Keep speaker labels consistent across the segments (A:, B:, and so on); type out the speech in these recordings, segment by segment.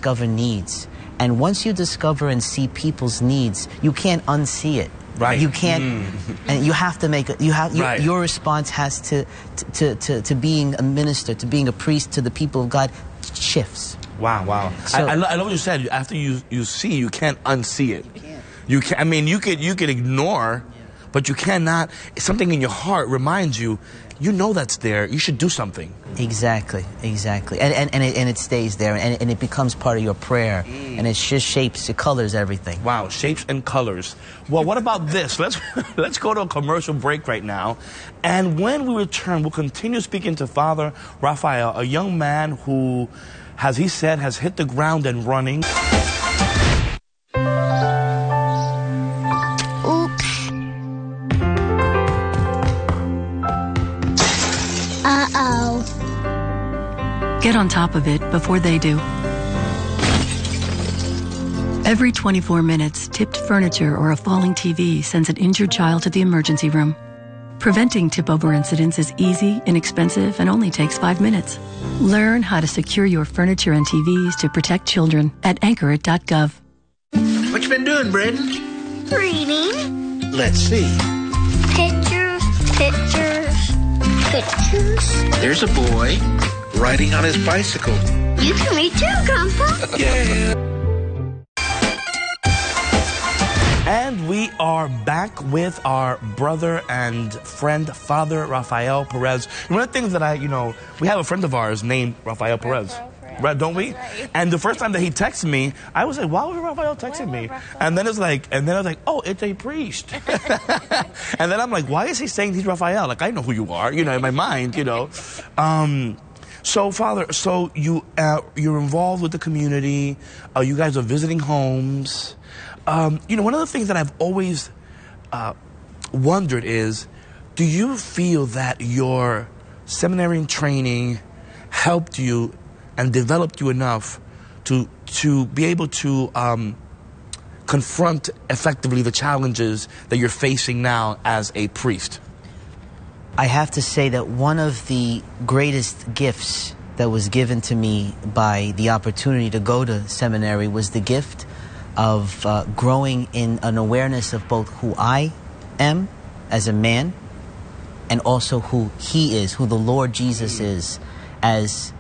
A: discover needs. And once you discover and see people's needs, you can't unsee it.
B: Right.
A: You can't, and you have to make it. Your response has to being a minister, to being a priest, to the people of God, shifts.
B: Wow, wow.
A: So,
B: I love what you said. After you see, you can't unsee it. You can't. I mean, you could ignore, but you cannot. Something in your heart reminds you. You know that's there. You should do something.
A: Exactly, exactly. And it stays there, and it becomes part of your prayer, and it just shapes, it colors everything.
B: Wow, shapes and colors. Well, what about this? Let's go to a commercial break right now, and when we return, we'll continue speaking to Father Raphael, a young man who, as he said, has hit the ground and running.
C: Get on top of it before they do. Every 24 minutes, tipped furniture or a falling TV sends an injured child to the emergency room. Preventing tip-over incidents is easy, inexpensive, and only takes 5 minutes. Learn how to secure your furniture and TVs to protect children at anchorit.gov.
D: What you been doing, Braden?
E: Reading.
D: Let's see.
E: Pictures, pictures, pictures.
D: There's a boy riding on his bicycle.
E: You can read too, Grandpa.
D: Yeah.
B: And we are back with our brother and friend, Father Raphael Perez. One of the things that we have a friend of ours named Raphael Perez. Right, don't we?
F: Right.
B: And the first time that he texted me, I was like, why was Raphael texting me? And then I was like, oh, it's a priest. And then I'm like, why is he saying he's Raphael? Like, I know who you are, in my mind, So, Father, you're involved with the community. You guys are visiting homes. One of the things that I've always wondered is, do you feel that your seminary training helped you and developed you enough to be able to confront effectively the challenges that you're facing now as a priest?
A: I have to say that one of the greatest gifts that was given to me by the opportunity to go to seminary was the gift of growing in an awareness of both who I am as a man and also who He is, who the Lord Jesus is, as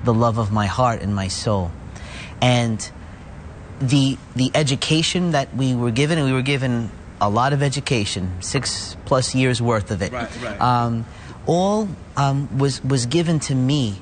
A: the love of my heart and my soul. And the education that we were given, and we were given a lot of education, 6+ years worth of it.
B: Right.
A: All was given to me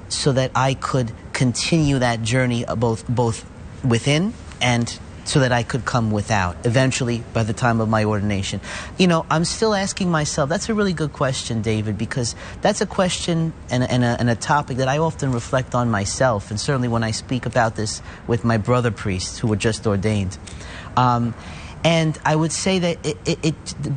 A: so that I could continue that journey both within and so that I could come without, eventually, by the time of my ordination. I'm still asking myself, that's a really good question, David, because that's a question and a topic that I often reflect on myself, and certainly when I speak about this with my brother priests who were just ordained. And I would say that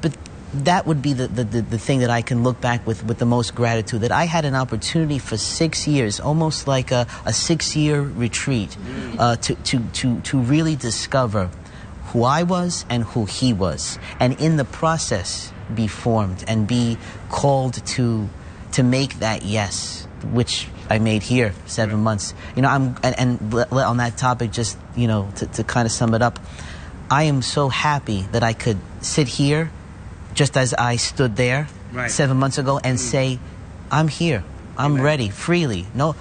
A: but that would be the thing that I can look back with the most gratitude, that I had an opportunity for 6 years, almost like a 6-year retreat, to really discover who I was and who He was, and in the process be formed and be called to make that yes, which I made here 7 months. And on that topic, just to kind of sum it up, I am so happy that I could sit here just as I stood there 7 months ago and say, I'm here, I'm ready, freely. No,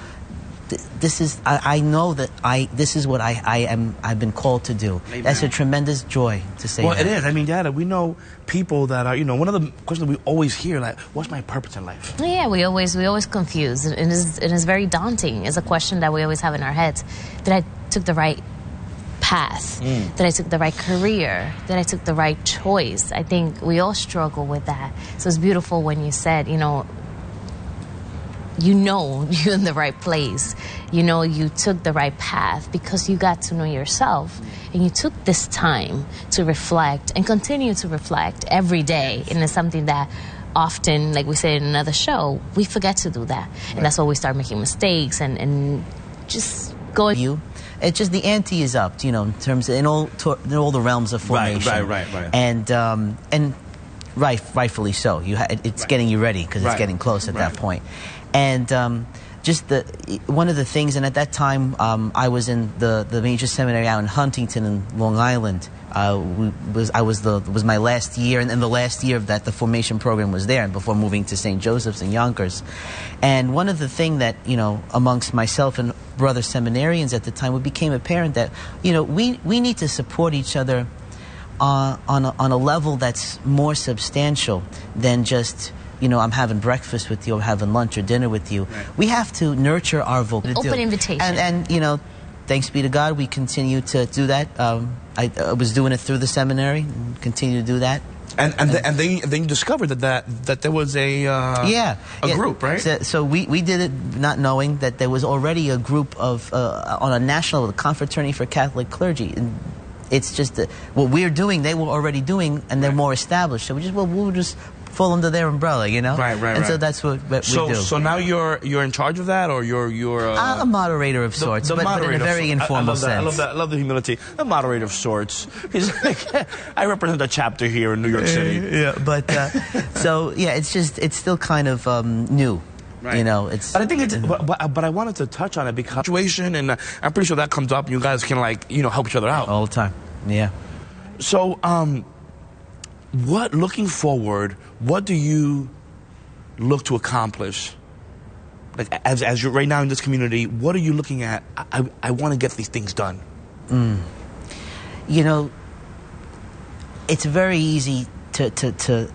A: this is, I know that this is what I've been called to do. Amen. That's a tremendous joy to say that.
B: It is. I mean, Dad, we know people that are, one of the questions we always hear, like, what's my purpose in life?
F: Yeah, we always confuse. It is very daunting. It's a question that we always have in our heads. That I took the right path, that I took the right career, that I took the right choice. I think we all struggle with that. So it's beautiful when you said, you're in the right place. You took the right path because you got to know yourself. And you took this time to reflect and continue to reflect every day. And it's something that often, like we said in another show, we forget to do that. And that's why we start making mistakes and just going.
A: It's just the ante is up, in terms of, in all the realms of formation.
B: Right.
A: And rightfully so. It's getting you ready because it's getting close at that point. And just one of the things, and at that time I was in the major seminary out in Huntington in Long Island. Was my last year, and the last year that the formation program was there, and before moving to St. Joseph's in Yonkers. And one of the things that, you know, amongst myself and brother seminarians at the time, it became apparent that, you know, we need to support each other on a level that's more substantial than just, you know, I'm having breakfast with you, or having lunch or dinner with you. Right. We have to nurture our vocation.
F: Open invitation.
A: And you know, thanks be to God, we continue to do that. I was doing it through the seminary, and continue to do that. And
B: then you discovered that there was a group, right?
A: So we did it not knowing that there was already a group of on a national level, the Confraternity for Catholic Clergy. And it's just that what we're doing, they were already doing, and they're more established. So we'll just fall under their umbrella, you know?
B: Right.
A: And so that's what we do.
B: So now you're in charge of that, or you're
A: a moderator of sorts, but in a very informal sense.
B: I love the humility. A moderator of sorts. He's like, I represent a chapter here in New York City.
A: Yeah, but it's still kind of new. Right. You know,
B: but I think it's. But I wanted to touch on it because situation, and I'm pretty sure that comes up. You guys can, like, you know, help each other out
A: all the time. Yeah.
B: So, looking forward, what do you look to accomplish? Like, as you're right now in this community, what are you looking at? I want to get these things done.
A: You know, it's very easy to.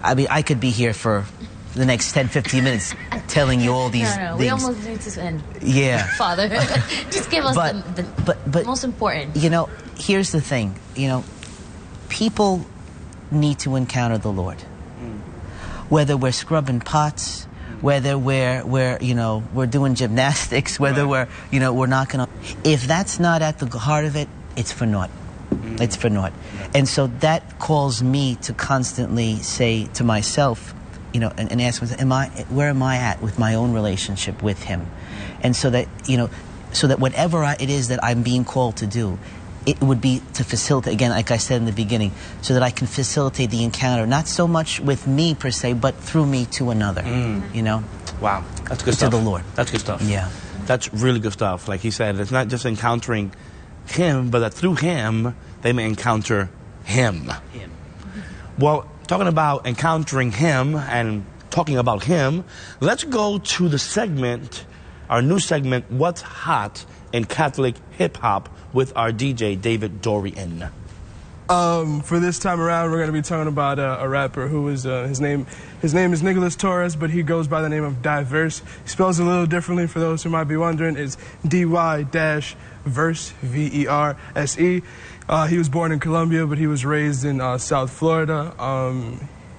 A: I mean, I could be here for the next 10, 15 minutes telling you all these things.
F: We almost need to end.
A: Yeah.
F: Father, just give us the most important.
A: You know, here's the thing. You know, people need to encounter the Lord. Whether we're scrubbing pots, whether we're you know, we're doing gymnastics, whether we're not gonna. If that's not at the heart of it, it's for naught. It's for naught. And so that calls me to constantly say to myself, you know, and ask myself, where am I at with my own relationship with Him? And so that, you know, so that whatever it is that I'm being called to do, it would be to facilitate, again, like I said in the beginning, so that I can facilitate the encounter, not so much with me per se, but through me to another, you know?
B: Wow, that's good stuff.
A: To the Lord.
B: That's good stuff.
A: Yeah.
B: That's really good stuff. Like he said, it's not just encountering Him, but that through Him, they may encounter Him. Well, talking about encountering Him and talking about Him, let's go to the segment, our new segment, What's Hot in Catholic Hip Hop, with our DJ, David Dorian.
G: For this time around, we're going to be talking about a rapper who is, his name is Nicholas Torres, but he goes by the name of Diverse. He spells it a little differently for those who might be wondering. It's DY-Verse, V-E-R-S-E. He was born in Colombia, but he was raised in South Florida.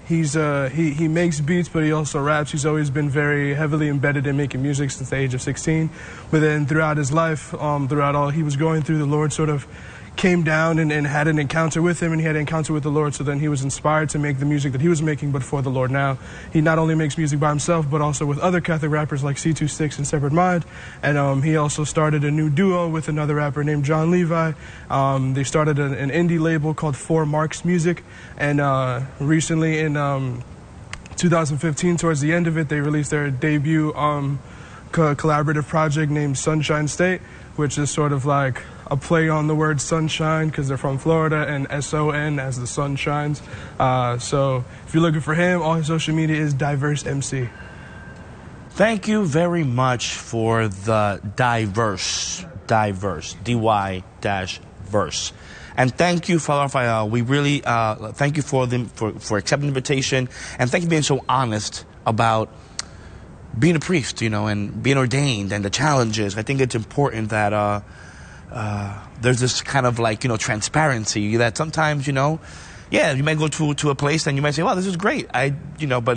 G: He makes beats, but he also raps. He's always been very heavily embedded in making music since the age of 16. But then throughout his life, throughout all he was going through, the Lord sort of came down and had an encounter with Him, and he had an encounter with the Lord. So then he was inspired to make the music that he was making, but for the Lord. Now, he not only makes music by himself, but also with other Catholic rappers like C26 and Separate Mind. And he also started a new duo with another rapper named John Levi. They started an indie label called 4 Marks Music. And recently in 2015, towards the end of it, they released their debut collaborative project named Sunshine State, which is sort of like a play on the word sunshine because they're from Florida, and S-O-N as the sun shines. So if you're looking for him, all his social media is Diverse MC.
B: Thank you very much for the Diverse, DY-Verse. And thank you, Father Raphael. We really thank you for accepting the invitation, and thank you for being so honest about being a priest, you know, and being ordained and the challenges. I think it's important that there's this kind of, like, you know, transparency that sometimes, you know, yeah, you might go to a place and you might say, wow, this is great. But